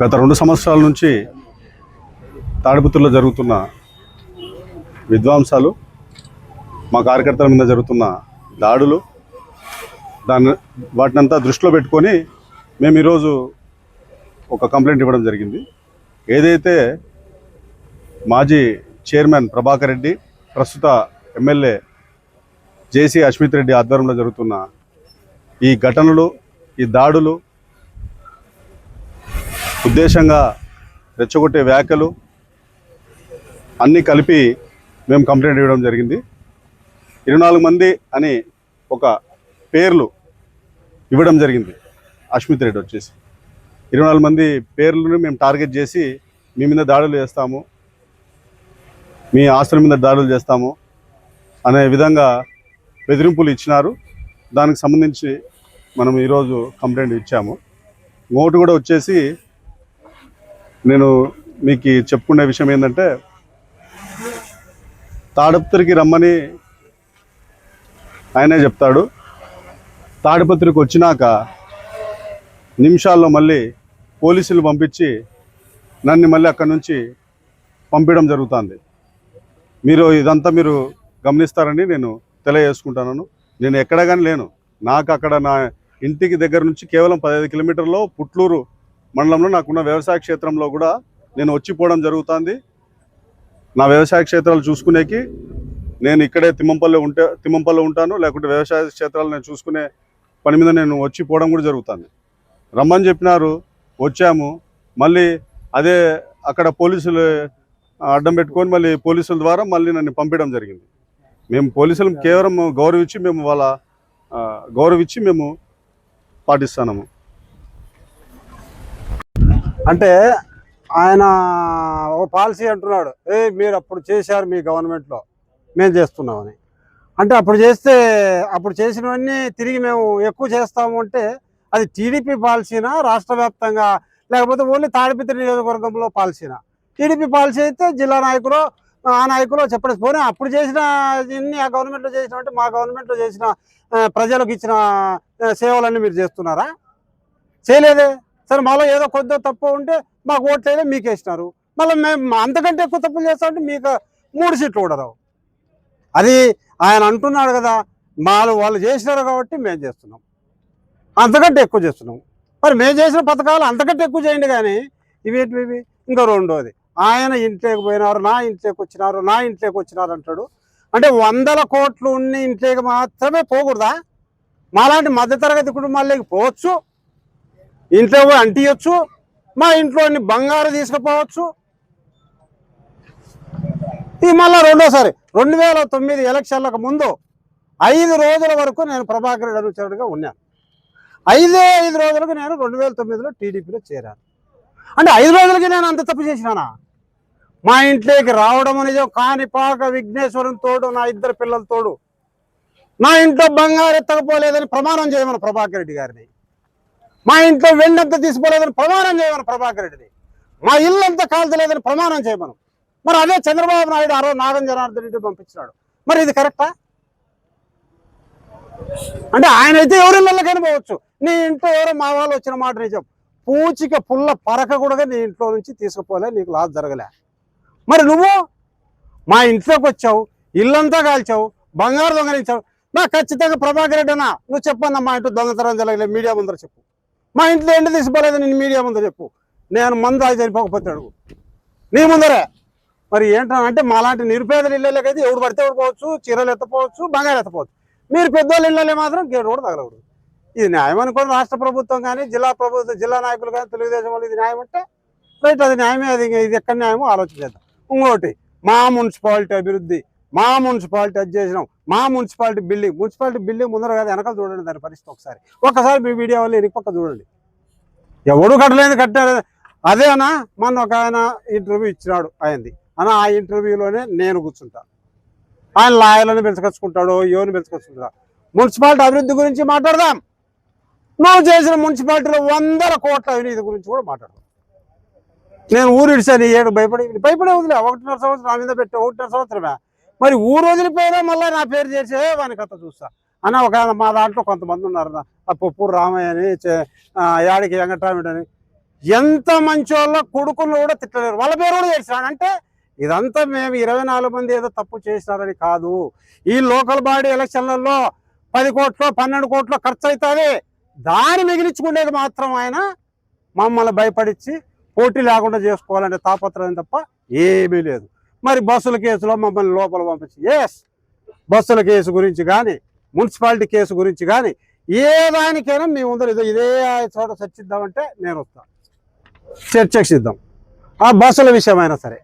గత 2 సంవత్సరాల నుంచి తాడిపత్రిలో జరుగుతున్న విధ్వంసాలు, మా కార్యకర్తల మీద జరుగుతున్న దాడులు, వాటినంతా దృష్టిలో పెట్టుకొని మేము ఈరోజు ఒక కంప్లైంట్ ఇవ్వడం జరిగింది. ఏదైతే మాజీ చైర్మన్ ప్రభాకర్ రెడ్డి, ప్రస్తుత ఎమ్మెల్యే జేసీ అశ్మిత్ రెడ్డి ఆధ్వర్యంలో జరుగుతున్న ఈ ఘటనలు, ఈ దాడులు, ఉద్దేశంగా రెచ్చగొట్టే వ్యాఖ్యలు అన్నీ కలిపి మేము కంప్లైంట్ ఇవ్వడం జరిగింది. 24 మంది అని ఒక పేర్లు ఇవ్వడం జరిగింది. అశ్మిత్ రెడ్డి వచ్చేసి 24 మంది పేర్లను మేము టార్గెట్ చేసి మీ మీద దాడులు చేస్తాము, మీ ఆస్తుల మీద దాడులు చేస్తాము అనే విధంగా బెదిరింపులు ఇచ్చినారు. దానికి సంబంధించి మనం ఈరోజు కంప్లైంట్ ఇచ్చాము. ఇంకోటి కూడా వచ్చేసి నేను మీకు చెప్పుకునే విషయం ఏంటంటే, తాడిపత్రికి రమ్మని ఆయనే చెప్తాడు. తాడిపత్రికి వచ్చినాక నిమిషాల్లో మళ్ళీ పోలీసులు పంపించి నన్ను మళ్ళీ అక్కడి నుంచి పంపించడం జరుగుతుంది. ఇదంతా మీరు గమనిస్తారని నేను తెలియజేసుకుంటున్నాను. నేను ఎక్కడ కానీ లేను. నాకు అక్కడ నా ఇంటికి దగ్గర నుంచి కేవలం 15 కిలోమీటర్లో పుట్లూరు మండలంలో నాకున్న వ్యవసాయ క్షేత్రంలో కూడా నేను వచ్చిపోవడం జరుగుతుంది. నా వ్యవసాయ క్షేత్రాలు చూసుకునేకి నేను ఇక్కడే తిమ్మంపల్లిలో ఉంటాను, లేకుంటే వ్యవసాయ క్షేత్రాలు నేను చూసుకునే పని మీద నేను వచ్చిపోవడం కూడా జరుగుతుంది. రమ్మని చెప్పినారు, వచ్చాము. మళ్ళీ అదే అక్కడ పోలీసులు అడ్డం పెట్టుకొని మళ్ళీ పోలీసుల ద్వారా మళ్ళీ నన్ను పంపించడం జరిగింది. మేము పోలీసులను కేవలం గౌరవించి మేము పాటిస్తున్నాము. అంటే ఆయన ఒక పాలసీ అంటున్నాడు, మీరు అప్పుడు చేశారు మీ గవర్నమెంట్లో, మేము చేస్తున్నామని. అంటే అప్పుడు చేసినవన్నీ తిరిగి మేము ఎక్కువ చేస్తాము అంటే అది టీడీపీ పాలసీనా, రాష్ట్ర వ్యాప్తంగా, లేకపోతే ఓన్లీ తాడిపత్రి నియోజకవర్గంలో పాలసీనా? టీడీపీ పాలసీ అయితే జిల్లా నాయకులు ఆ నాయకులు చెప్పడం పోనీ అప్పుడు చేసిన ఇన్ని ఆ గవర్నమెంట్లో చేసినామంటే మా గవర్నమెంట్లో చేసిన ప్రజలకు ఇచ్చిన సేవలన్నీ మీరు చేస్తున్నారా? చేయలేదే. సరే, మాలో ఏదో కొద్దిగా తప్పు ఉంటే మాకు ఓట్లేదో మీకు వేసినారు. మళ్ళీ మేము అంతకంటే ఎక్కువ తప్పులు చేస్తామంటే మీకు 3 సీట్లు కూడా రావు. అది ఆయన అంటున్నాడు కదా, వాళ్ళు చేసినారు కాబట్టి మేము చేస్తున్నాం, అంతకంటే ఎక్కువ చేస్తున్నాం. మరి మేము చేసిన పథకాలు అంతకంటే ఎక్కువ చేయండి. కానీ ఇవి ఇంకా రెండోది, ఆయన ఇంట్లోకి పోయినారు, నా ఇంట్లోకి వచ్చినారు అంటాడు. అంటే 100 కోట్లు ఉన్న ఇంట్లోకి మాత్రమే పోకూడదా? మాలాంటి మధ్యతరగతి కుటుంబాలకి పోవచ్చు, ఇంట్లో పోయి అంటియచ్చు, మా ఇంట్లో బంగారు తీసుకుపోవచ్చు. ఇది మళ్ళీ రెండోసారి 2009 ఎలక్షన్లకు ముందు 5 రోజుల వరకు నేను ప్రభాకర్ రెడ్డి అనుచరుడిగా ఉన్నాను. 5 రోజులకు నేను 2009లో టీడీపీలో చేరాను. అంటే 5 రోజులకి నేను అంత తప్పు చేసినానా? మా ఇంట్లోకి రావడం నిజం, కాణిపాక విఘ్నేశ్వరం తోడు, నా 2 పిల్లల తోడు, నా ఇంట్లో బంగారు ఎత్తకపోలేదని ప్రమాణం చేయమని ప్రభాకర్ రెడ్డి గారిని, మా ఇంట్లో వెండంతా తీసుకోలేదని ప్రమాణం చేయమని ప్రభాకర్ రెడ్డిని, మా ఇల్లు అంతా కాల్చలేదని ప్రమాణం చేయమను. మరి అదే చంద్రబాబు నాయుడు ఆ రోజు నాగం జనార్దన్ రెడ్డి పంపించినాడు. మరి ఇది కరెక్టా? అంటే ఆయన అయితే ఎవరి ఇళ్ళకైనా పోవచ్చు. నీ ఇంట్లో ఎవరో మా వాళ్ళు వచ్చిన మాట నిజం, పూచిక పుల్ల పరక కూడా నీ ఇంట్లో నుంచి తీసుకుపోలే, నీకు లాస్ జరగలే. మరి నువ్వు మా ఇంట్లోకి వచ్చావు, ఇల్లంతా కాల్చావు, బంగారు దొంగలించావు. నాకు ఖచ్చితంగా ప్రభాకర్ రెడ్డి అన్నా నువ్వు చెప్పన్నా, మా ఇంట్లో దొంగతనం జరగలేదు, మీడియా ముందర చెప్పు. మా ఇంట్లో ఎండ తీసిపోలేదు, నేను మీడియా ముందర చెప్పు. నేను మందు అది చనిపోకపోతే అడుగు నీ ముందరే. మరి ఏంటంటే మాలాంటి నిరుపేదల ఇళ్ళకైతే ఎవడు పడితే ఎవడు పోవచ్చు, చీరలు ఎత్తపోవచ్చు, బంగారు ఎత్తపోవచ్చు. మీరు పెద్దోళ్ళ ఇళ్ళలో మాత్రం గేడు కూడా తగలకూడదు. ఇది న్యాయం అనుకోండి. రాష్ట్ర ప్రభుత్వం కానీ, జిల్లా నాయకులు కానీ, తెలుగుదేశం వాళ్ళు ఇది న్యాయం అంటే రైట్, అది న్యాయమే. ఇది ఎక్కడ న్యాయమో ఆలోచించేద్దాం. ఇంకోటి, మా మున్సిపాలిటీ అభివృద్ధి, మా మున్సిపాలిటీ అది చేసినాం, మా మున్సిపాలిటీ బిల్డింగ్ ముందర కదా వెనకాల చూడండి దాని పరిస్థితి. ఒక్కసారి మీ వీడియో వల్ల ఎనికి పక్క చూడండి. ఎవడు కట్టారు. అదే అన్న మొన్న ఒక ఆయన ఇంటర్వ్యూ ఇచ్చినాడు ఆయనది అన్న, ఆ ఇంటర్వ్యూలోనే నేను కూర్చుంటాను. ఆయన లాయర్లను పిలుచుకొచ్చుకుంటాడు, ఎవరిని పిలుచుకొచ్చుకుంటాడు. మున్సిపాలిటీ అభివృద్ధి గురించి మాట్లాడదాం. నువ్వు చేసిన మున్సిపాలిటీలో 100 కోట్ల అవినీతి గురించి కూడా మాట్లాడదాం. నేను ఊరు ఇడిచాను, 7 భయపడే వదిలే. 1.5 సంవత్సరం నా మీద పెట్టి 1.5 సంవత్సరమే. మరి ఊరు వదిలిపోయినా మళ్ళీ నా పేరు చేసే వాని కథ చూస్తా అన్న. ఒక మా దాంట్లో కొంతమంది ఉన్నారు, ఆ పొప్పూరు రామయ్య అని, యాడికి వెంకటరాముడు అని. ఎంత మంచోళ్ళ కొడుకులు కూడా తిట్టలేరు, వాళ్ళ పేరు కూడా చేసినాడు. అంటే ఇదంతా మేము 24 మంది ఏదో తప్పు చేసినారని కాదు. ఈ లోకల్ బాడీ ఎలక్షన్లలో 10 కోట్లు 12 కోట్లు ఖర్చు అవుతుంది, దాన్ని మిగిలించుకునేది మాత్రం ఆయన మమ్మల్ని భయపడించి పోటీ లేకుండా చేసుకోవాలనే తాపత్రయం తప్ప ఏమీ లేదు. మరి బస్సుల కేసులో మమ్మల్ని లోపల పంపించి బస్సుల కేసు గురించి కానీ మున్సిపాలిటీ కేసు గురించి కానీ ఏ దానికైనా మేము ఉందో ఇదే చోట చర్చిద్దామంటే నేను వస్తాను, చర్చకు సిద్ధం. ఆ బస్సుల విషయమైనా సరే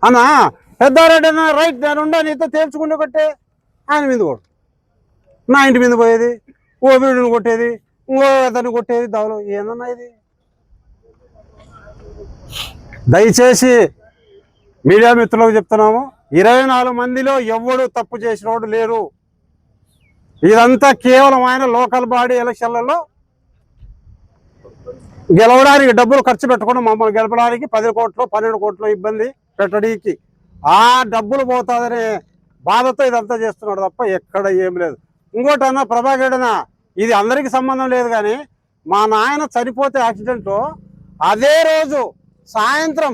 అన్నా పెద్దారెడ్డి అన్న రైట్, నేనుండా నీతో తేల్చుకుంటే కొట్టే ఆయన మీద కొడు, నా ఇంటి మీద పోయేది, ఓ వీడిని కొట్టేది, ఇంకో అతన్ని కొట్టేది, దావలో ఏందన్నా ఇది? దయచేసి మీడియా మిత్రులకు చెప్తున్నాము, 24 మందిలో ఎవడు తప్పు చేసినోడు లేరు. ఇదంతా కేవలం ఆయన లోకల్ బాడీ ఎలక్షన్లలో గెలవడానికి డబ్బులు ఖర్చు పెట్టుకుని మమ్మల్ని గెలపడానికి 10 కోట్లు 12 కోట్లు ఇబ్బంది పెట్టడానికి ఆ డబ్బులు పోతుందనే బాధతో ఇదంతా చేస్తున్నాడు తప్ప ఎక్కడ ఏం లేదు. ఇంకోటి అన్న ప్రభాకర్ అన్న, ఇది అందరికీ సంబంధం లేదు కానీ మా నాయన చనిపోతే యాక్సిడెంట్ అదే రోజు సాయంత్రం,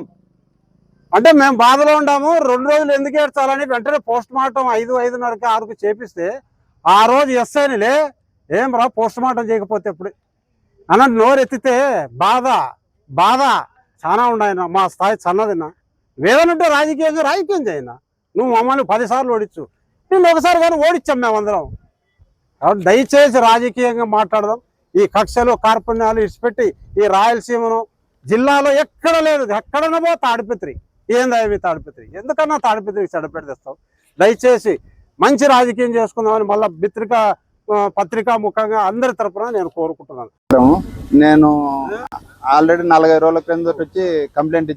అంటే మేము బాధలో ఉన్నాము, 2 రోజులు ఎందుకు ఏడ్చాలని వెంటనే పోస్ట్ మార్టం 5:30కి 6కు చేపిస్తే ఆ రోజు ఎస్ఐనిలే ఏం రా పోస్ట్ మార్టం చేయకపోతే ఎప్పుడు అన్నట్టు నోరు ఎత్తితే బాధ చాలా ఉన్నాయన. మా స్థాయి సన్నదిన్నా, వేదన ఉంటే రాజకీయం చేయనా, నువ్వు మమ్మల్ని 10 సార్లు ఓడించు, నేను ఒకసారి కానీ ఓడించాం మేమందరం. కాబట్టి దయచేసి రాజకీయంగా మాట్లాడదాం. ఈ కక్షలు కార్పణ్యాలు ఇచ్చిపెట్టి ఈ రాయలసీమను జిల్లాలో ఎక్కడ లేదు, ఎక్కడనో తాడిపత్రి, ఏందవి తాడిపత్రి, ఎందుకన్నా తాడిపత్రికి చెడపెడతావు? దయచేసి మంచి రాజకీయం చేసుకుందామని మళ్ళీ పత్రికా ముఖంగా అందరి తరపున నేను కోరుకుంటున్నాను. నేను ఆల్రెడీ 40 రోజుల క్రిందట వచ్చి కంప్లైంట్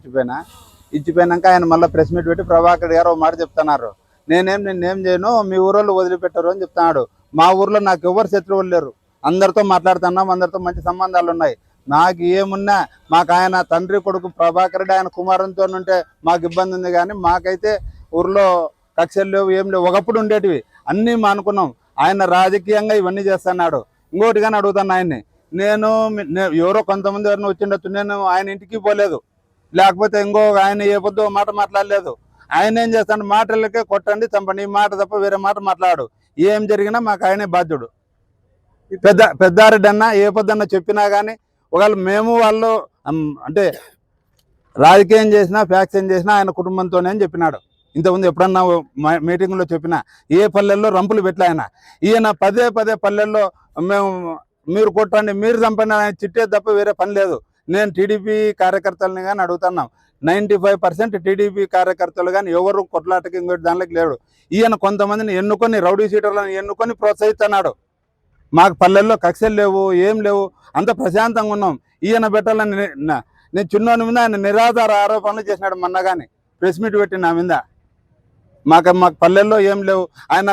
ఇచ్చిపోయినాక ఆయన మళ్ళీ ప్రెస్ మీట్ పెట్టి ప్రభాకర్ గారు ఒక మాట చెప్తున్నారు, నిన్నేం చేయను, మీ ఊరోళ్ళు వదిలిపెట్టారు అని చెప్తున్నాడు. మా ఊర్లో నాకు ఎవరు శత్రువులు లేరు, అందరితో మాట్లాడుతున్నాం, అందరితో మంచి సంబంధాలు ఉన్నాయి. నాకు ఏమున్నా మాకు ఆయన తండ్రి కొడుకు ప్రభాకర్ రెడ్డి ఆయన కుమారునితో ఉంటే మాకు ఇబ్బంది ఉంది, కానీ మాకైతే ఊర్లో కక్షలు లేవు, ఏం లేవు. ఒకప్పుడు ఉండేటివి అన్నీ మానుకున్నాం. ఆయన రాజకీయంగా ఇవన్నీ చేస్తున్నాడు. ఇంకోటి కానీ అడుగుతాను ఆయన్ని, నేను ఎవరో కొంతమంది ఎవరిని వచ్చిండొచ్చు, నేను ఆయన ఇంటికి పోలేదు, లేకపోతే ఇంకో ఆయన ఏ పొద్దు మాట మాట్లాడలేదు. ఆయన ఏం చేస్తాడు, మాటలకే కొట్టండి చంపండి, ఈ మాట తప్ప వేరే మాట మాట్లాడు. ఏం జరిగినా మాకు ఆయనే బాధ్యుడు. పెద్దారెడ్డి అన్న ఏ పొద్దున్న చెప్పినా కానీ ఒకవేళ మేము వాళ్ళు అంటే రాజకీయం చేసినా ఫ్యాక్షన్ చేసినా ఆయన కుటుంబంతోనే అని చెప్పినాడు. ఇంతకుముందు ఎప్పుడన్నా మీటింగ్లో చెప్పినా ఏ పల్లెల్లో రంపులు పెట్టలే ఆయన. ఈయన పదే పల్లెల్లో మీరు కొట్టండి మీరు చంపండి ఆయన చిట్టే తప్ప వేరే పని లేదు. నేను టీడీపీ కార్యకర్తలని కానీ అడుగుతున్నాం, 95% టీడీపీ కార్యకర్తలు కానీ ఎవరు కొట్లాటకి ఇంకోటి దానిలోకి లేడు. ఈయన కొంతమందిని ఎన్నుకొని రౌడీ సీటర్లను ఎన్నుకొని ప్రోత్సహిస్తున్నాడు. మాకు పల్లెల్లో కక్షలు లేవు, ఏం లేవు, అంత ప్రశాంతంగా ఉన్నాం. ఈయన పెట్టాలని నేను చిన్నోని మీద ఆయన నిరాధార ఆరోపణలు చేసినాడు. మొన్న కానీ ప్రెస్ మీట్ పెట్టి నా మీద మాకు పల్లెల్లో ఏం లేవు. ఆయన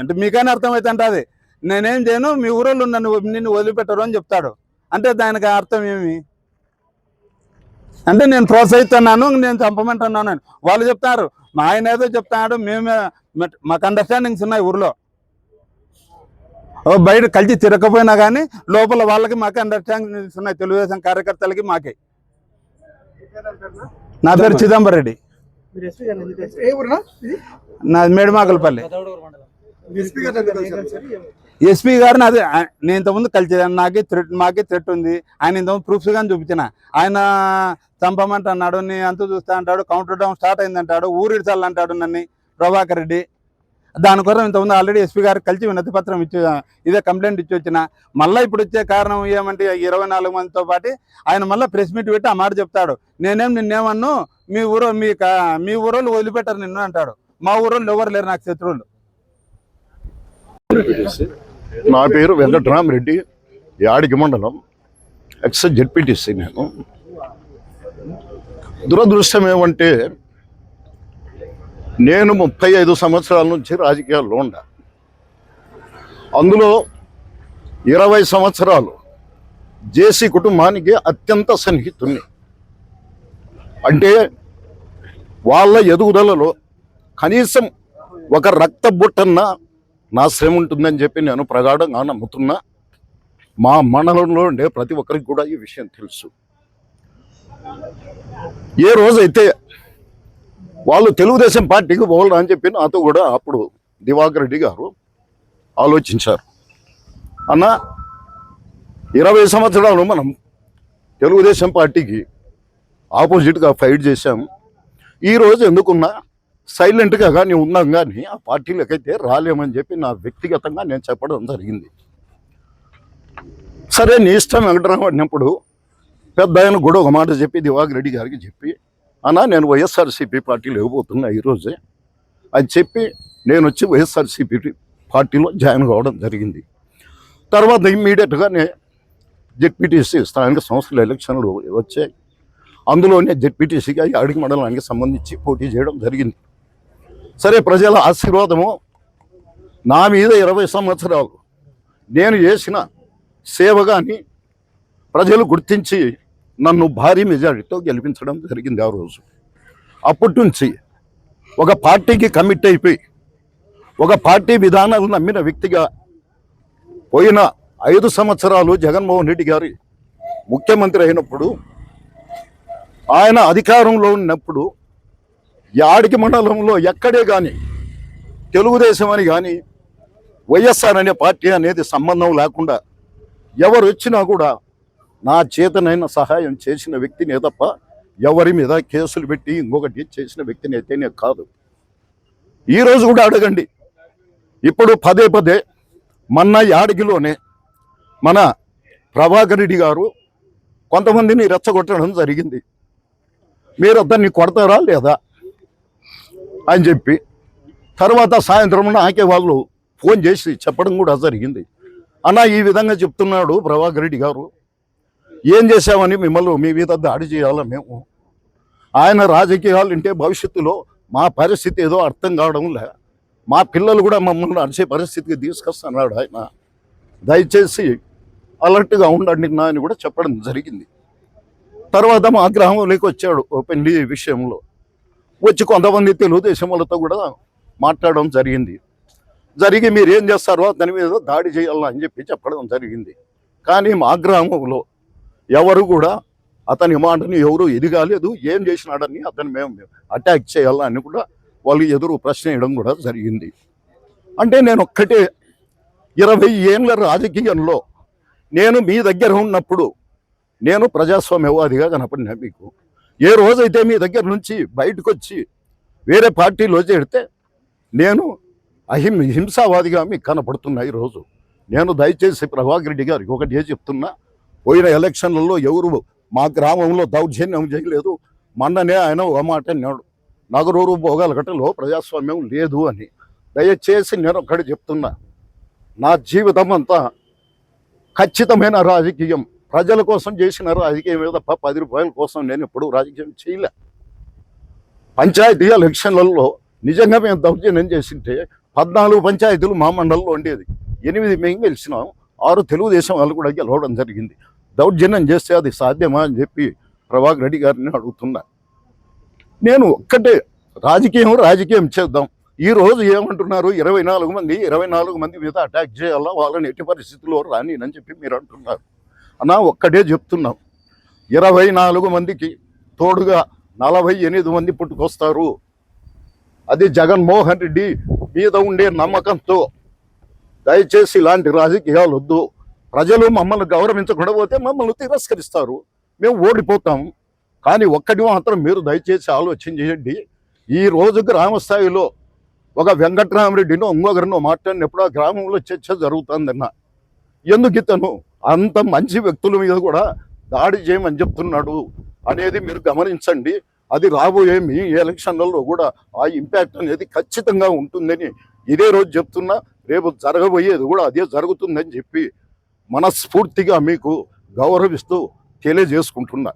అంటే మీకైనా అర్థమైతే అది నేనేం చేయను, మీ ఊరోళ్ళు నిన్ను వదిలిపెట్టరు అని చెప్తాడు. అంటే దానికి అర్థం ఏమి? అంటే నేను ప్రోత్సహిస్తున్నాను, నేను చంపమంటున్నాను అని వాళ్ళు చెప్తారు. మా ఆయన ఏదో చెప్తున్నాడు, మాకు అండర్స్టాండింగ్స్ ఉన్నాయి ఊర్లో. బయట కలిసి తిరగకపోయినా కానీ లోపల వాళ్ళకి మాకే అండర్స్టాండింగ్స్ ఉన్నాయి, తెలుగుదేశం కార్యకర్తలకి మాకే. నా పేరు చిదంబర్ రెడ్డి, నాది మేడిమాకలపల్లి. ఎస్పీ గారిని అదే నేను ఇంతకుముందు కలిసి మాకే థ్రెట్ ఉంది. ఆయన ఇంతకుముందు ప్రూఫ్స్ కానీ చూపించిన, ఆయన చంపమంటున్నాడు, నీ అంతు చూస్తా అంటాడు, కౌంటర్ డౌన్ స్టార్ట్ అయిందంటాడు, ఊరిడ్చాలి అంటాడు నన్ను ప్రభాకర్ రెడ్డి. దానికోసం ఇంతకుముందు ఆల్రెడీ ఎస్పీ గారికి కలిసి వినతి పత్రం ఇదే కంప్లైంట్ ఇచ్చి వచ్చిన. మళ్ళీ ఇప్పుడు వచ్చే కారణం ఏమంటే 24 మందితో పాటు ఆయన మళ్ళీ ప్రెస్ మీట్ పెట్టి ఆ మాట చెప్తాడు, నిన్నేమన్ను మీ ఊరోళ్ళు వదిలిపెట్టారు నిన్ను అంటాడు. మా ఊరోళ్ళు ఎవరు లేరు నాకు శత్రువులు. నా పేరు వెంకటరామరెడ్డి, యాడికి మండలం, ఎక్స్ జెడ్పీటీసీ. నేను దురదృష్టం ఏమంటే నేను 35 సంవత్సరాల నుంచి రాజకీయాల్లో ఉండా. అందులో 20 సంవత్సరాలు జేసీ కుటుంబానికి అత్యంత సన్నిహితుణ్ణి. అంటే వాళ్ళ ఎదుగుదలలో కనీసం ఒక రక్త బుట్టన్న నా శ్రమ ఉంటుందని చెప్పి నేను ప్రగాఢంగా నమ్ముతున్నా. మా మండలంలో ఉండే ప్రతి ఒక్కరికి కూడా ఈ విషయం తెలుసు. ఏ రోజైతే వాళ్ళు తెలుగుదేశం పార్టీకి పోవాలని అని చెప్పి నాతో కూడా అప్పుడు దివాకర్ రెడ్డి గారు ఆలోచించారు. అన్న 20 సంవత్సరాలు మనం తెలుగుదేశం పార్టీకి ఆపోజిట్గా ఫైట్ చేశాము. ఈరోజు ఎందుకున్నా సైలెంట్గా కానీ ఉన్నాం కానీ ఆ పార్టీలకైతే రాలేమని చెప్పి నా వ్యక్తిగతంగా నేను చెప్పడం జరిగింది. సరే నీ ఇష్టం వెంకటరావు అన్నప్పుడు పెద్ద ఆయన కూడా ఒక మాట చెప్పి దివాకర్ రెడ్డి గారికి చెప్పి, అన్నా నేను వైఎస్ఆర్సీపీ పార్టీలో ఇవ్వబోతున్నా ఈరోజే అని చెప్పి నేను వచ్చి వైఎస్ఆర్సీపీ పార్టీలో జాయిన్ కావడం జరిగింది. తర్వాత ఇమ్మీడియట్గానే జెడ్పీటీసీ స్థానిక సంస్థల ఎలక్షన్లు వచ్చాయి. అందులోనే జెడ్పీటీసీగా అడిగి మండలానికి సంబంధించి పోటీ చేయడం జరిగింది. సరే ప్రజల ఆశీర్వాదము నా మీద 20 సంవత్సరాలు నేను చేసిన సేవ కానీ ప్రజలు గుర్తించి నన్ను భారీ మెజారిటీతో గెలిపించడం జరిగింది. ఆ రోజు అప్పటి నుంచి ఒక పార్టీకి కమిట్ అయిపోయి ఒక పార్టీ విధానాలు నమ్మిన వ్యక్తిగా పోయిన 5 సంవత్సరాలు జగన్మోహన్ రెడ్డి గారి ముఖ్యమంత్రి అయినప్పుడు ఆయన అధికారంలో ఉన్నప్పుడు యాడికి మండలంలో ఎక్కడే కానీ తెలుగుదేశం అని కానీ వైఎస్ఆర్ అనే పార్టీ అనేది సంబంధం లేకుండా ఎవరు వచ్చినా కూడా నా చేతనైన సహాయం చేసిన వ్యక్తినే తప్ప ఎవరి మీద కేసులు పెట్టి ఇంకొకటి చేసిన వ్యక్తిని అయితేనే కాదు. ఈరోజు కూడా అడగండి. ఇప్పుడు పదే పదే మొన్న యాడిగిలోనే మన ప్రభాకర్ రెడ్డి గారు కొంతమందిని రెచ్చగొట్టడం జరిగింది. మీరు అతన్ని కొడతారా లేదా అని చెప్పి తర్వాత సాయంత్రం నాకే వాళ్ళు ఫోన్ చేసి చెప్పడం కూడా జరిగింది. అన్న ఈ విధంగా చెప్తున్నాడు ప్రభాకర్ రెడ్డి గారు, ఏం చేశామని మిమ్మల్ని మీ మీద దాడి చేయాలా మేము? ఆయన రాజకీయాలు అంటే భవిష్యత్తులో మా పరిస్థితి ఏదో అర్థం కావడం లే, మా పిల్లలు కూడా మమ్మల్ని నడిచే పరిస్థితికి తీసుకొస్తున్నాడు ఆయన, దయచేసి అలర్ట్గా ఉండండి నా అని కూడా చెప్పడం జరిగింది. తర్వాత మా గ్రామంలోకి వచ్చాడు ఓపెన్లీ విషయంలో వచ్చి కొంతమంది తెలుగుదేశం వాళ్ళతో కూడా మాట్లాడడం జరిగింది. జరిగి మీరు ఏం చేస్తారో దాని మీద దాడి చేయాలని చెప్పి చెప్పడం జరిగింది. కానీ మా గ్రామంలో ఎవరు కూడా అతని మాటని ఎవరు ఎదిగాలేదు. ఏం చేసినాడని అతను మేము అటాక్ చేయాలని కూడా వాళ్ళు ఎదురు ప్రశ్న వేయడం కూడా జరిగింది. అంటే నేను ఒక్కటే 20 ఏళ్ళ రాజకీయంలో నేను మీ దగ్గర ఉన్నప్పుడు నేను ప్రజాస్వామ్యవాదిగా కనపడినా మీకు. ఏ రోజైతే మీ దగ్గర నుంచి బయటకు వచ్చి వేరే పార్టీలో చేరితే నేను హింసావాదిగా మీకు కనపడుతున్నా. ఈరోజు నేను దయచేసి ప్రభాకర్ రెడ్డి గారికి ఒకటి చెప్తున్నా, పోయిన ఎలక్షన్లలో ఎవరు మా గ్రామంలో దౌర్జన్యం చేయలేదు. మొన్ననే ఆయన ఒక మాట అన్నాడు, నగరూరు భోగాలగట్టలో ప్రజాస్వామ్యం లేదు అని. దయచేసి నేను ఒకటి చెప్తున్నా, నా జీవితం అంతా ఖచ్చితమైన రాజకీయం, ప్రజల కోసం చేసిన రాజకీయం తప్ప 10 రూపాయల కోసం నేను ఎప్పుడు రాజకీయం చేయలే. పంచాయతీ ఎలక్షన్లలో నిజంగా మేము దౌర్జన్యం చేసింటే 14 పంచాయతీలు మా మండలంలో ఉండేది, 8 మేము గెలిచినాం, 6 తెలుగుదేశం వాళ్ళు కూడా గెలవడం జరిగింది. దౌర్జన్యం చేస్తే అది సాధ్యమా అని చెప్పి ప్రభాకర్ రెడ్డి గారిని అడుగుతున్నా. నేను ఒక్కటే, రాజకీయం చేద్దాం. ఈ రోజు ఏమంటున్నారు, 24 మంది మీద అటాక్ చేయాలా, వాళ్ళని ఎట్టి పరిస్థితుల్లో రానినని చెప్పి మీరు అంటున్నారు. అన్నా ఒక్కటే చెప్తున్నాం, 24 మందికి తోడుగా 48 మంది పుట్టుకొస్తారు. అది జగన్మోహన్ రెడ్డి మీద ఉండే నమ్మకంతో. దయచేసి ఇలాంటి రాజకీయాలు వద్దు. ప్రజలు మమ్మల్ని గౌరవించకుండా పోతే మమ్మల్ని తిరస్కరిస్తారు, మేము ఓడిపోతాం. కానీ ఒక్కటి మాత్రం మీరు దయచేసి ఆలోచన చేయండి. ఈ రోజు గ్రామ స్థాయిలో ఒక వెంకట్రామరెడ్డినో ఇంకొకరినో మాట్లాడినప్పుడు ఆ గ్రామంలో చర్చ జరుగుతుందన్న, ఎందుకు ఇతను అంత మంచి వ్యక్తుల మీద కూడా దాడి చేయమని చెప్తున్నాడు అనేది మీరు గమనించండి. అది రాబోయే మీ ఎలక్షన్లలో కూడా ఆ ఇంపాక్ట్ అనేది ఖచ్చితంగా ఉంటుందని ఇదే రోజు చెప్తున్నా. రేపు జరగబోయేది కూడా అదే జరుగుతుందని చెప్పి మనస్ఫూర్తిగా మీకు గౌరవిస్తూ తెలియజేసుకుంటున్నా.